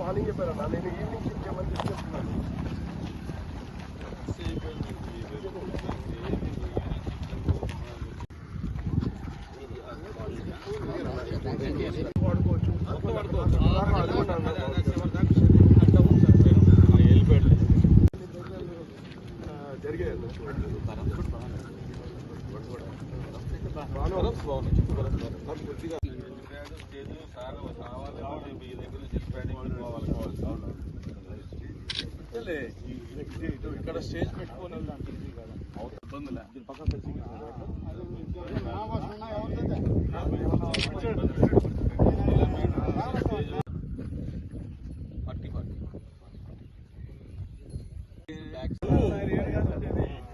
Morning చెప్పారన్నా, నేను evening shift చేయమని చెప్తున్నాను. ఇక్కడ స్టేజ్ పెట్టుకొని ఇబ్బంది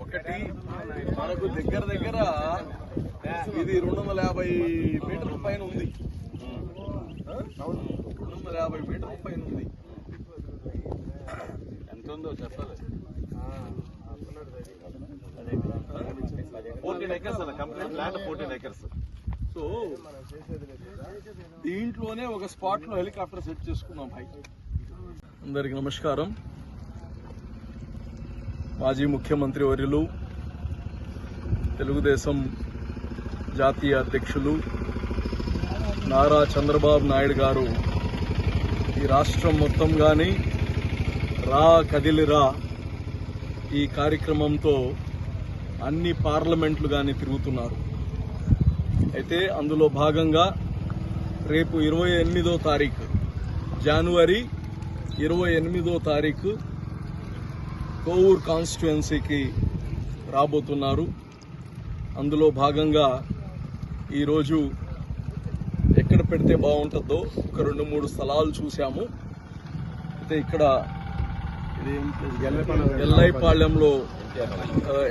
ఒకటి మనకు దగ్గర ఇది 250 మీటర్ల పైన ఉంది. 250 మీటర్ల పైన ఉంది. ఎంత ఉందో చెప్పాలి. 14 acres అన్న కంప్లీట్ ల్యాండ్ 14 acres. సో దీంట్లోనే ఒక స్పాట్ లో హెలికాప్టర్ సెట్ చేసుకున్నాం. భాయ్ అందరికి నమస్కారం. మాజీ ముఖ్యమంత్రి వర్యులు, తెలుగుదేశం జాతీయ అధ్యక్షులు నారా చంద్రబాబు నాయుడు గారు ఈ రాష్ట్రం మొత్తం కానీ రా కదిలిరా ఈ కార్యక్రమంతో అన్ని పార్లమెంట్లు కానీ తిరుగుతున్నారు. అయితే అందులో భాగంగా రేపు 28వ తారీఖు జనవరి 28వ తారీఖు కోవూరు కాన్స్టిట్యుయెన్సీకి రాబోతున్నారు. అందులో భాగంగా ఈరోజు ఎక్కడ పెడితే బాగుంటుందో ఒక 2-3 స్థలాలు చూసాము. అయితే ఇక్కడ ఎల్లైపాళ్యంలో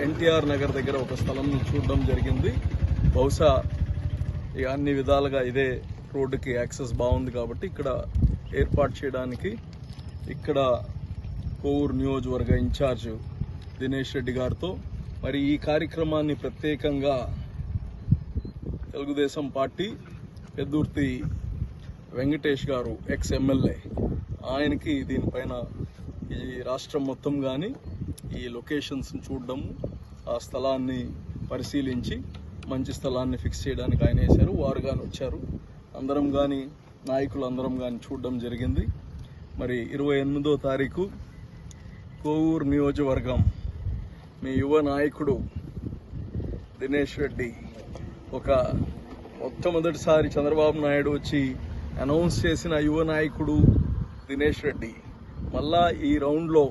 ఎన్టీఆర్ నగర్ దగ్గర ఒక స్థలం చూడడం జరిగింది. బహుశా అన్ని విధాలుగా ఇదే రోడ్డుకి యాక్సెస్ బాగుంది కాబట్టి ఇక్కడ ఏర్పాటు చేయడానికి ఇక్కడ కోవూరు నియోజకవర్గ ఇన్ఛార్జ్ దినేష్ రెడ్డి గారితో మరి ఈ కార్యక్రమాన్ని ప్రత్యేకంగా తెలుగుదేశం పార్టీ పెద్దుర్తి వెంకటేష్ గారు ఎక్స్ ఎమ్మెల్యే ఆయనకి దీనిపైన ఈ రాష్ట్రం మొత్తం కానీ ఈ లొకేషన్స్ చూడడం, ఆ స్థలాన్ని పరిశీలించి మంచి స్థలాన్ని ఫిక్స్ చేయడానికి ఆయన వేశారు. వారు కానీ వచ్చారు, అందరం కానీ నాయకులు అందరం కానీ చూడడం జరిగింది. మరి 28వ తారీఖు కోవూరు నియోజకవర్గం మీ యువ నాయకుడు దినేష్ రెడ్డి ఒక మొట్టమొదటిసారి చంద్రబాబు నాయుడు వచ్చి అనౌన్స్ చేసిన యువ నాయకుడు దినేష్ రెడ్డి మళ్ళా ఈ రౌండ్లో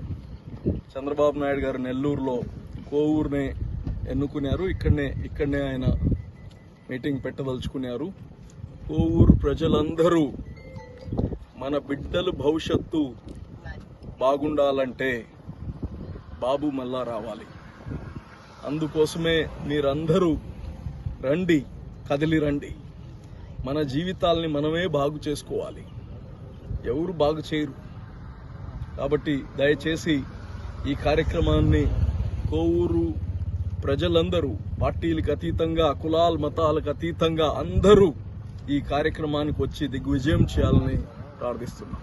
చంద్రబాబు నాయుడు గారు నెల్లూరులో కోవూరునే ఎన్నుకున్నారు. ఇక్కడనే ఆయన మీటింగ్ పెట్టదలుచుకున్నారు. కోవూరు ప్రజలందరూ మన బిడ్డల భవిష్యత్తు బాగుండాలంటే బాబు మళ్ళా రావాలి. అందుకోసమే మీరందరూ రండి, కదిలి రండి. మన జీవితాల్ని మనమే బాగు చేసుకోవాలి, ఎవరు బాగు చేయరు. కాబట్టి దయచేసి ఈ కార్యక్రమాన్ని కోవూరు ప్రజలందరూ పార్టీలకు అతీతంగా, కులాల మతాలకు అతీతంగా అందరూ ఈ కార్యక్రమానికి వచ్చి దిగ్విజయం చేయాలని ప్రార్థిస్తున్నాం.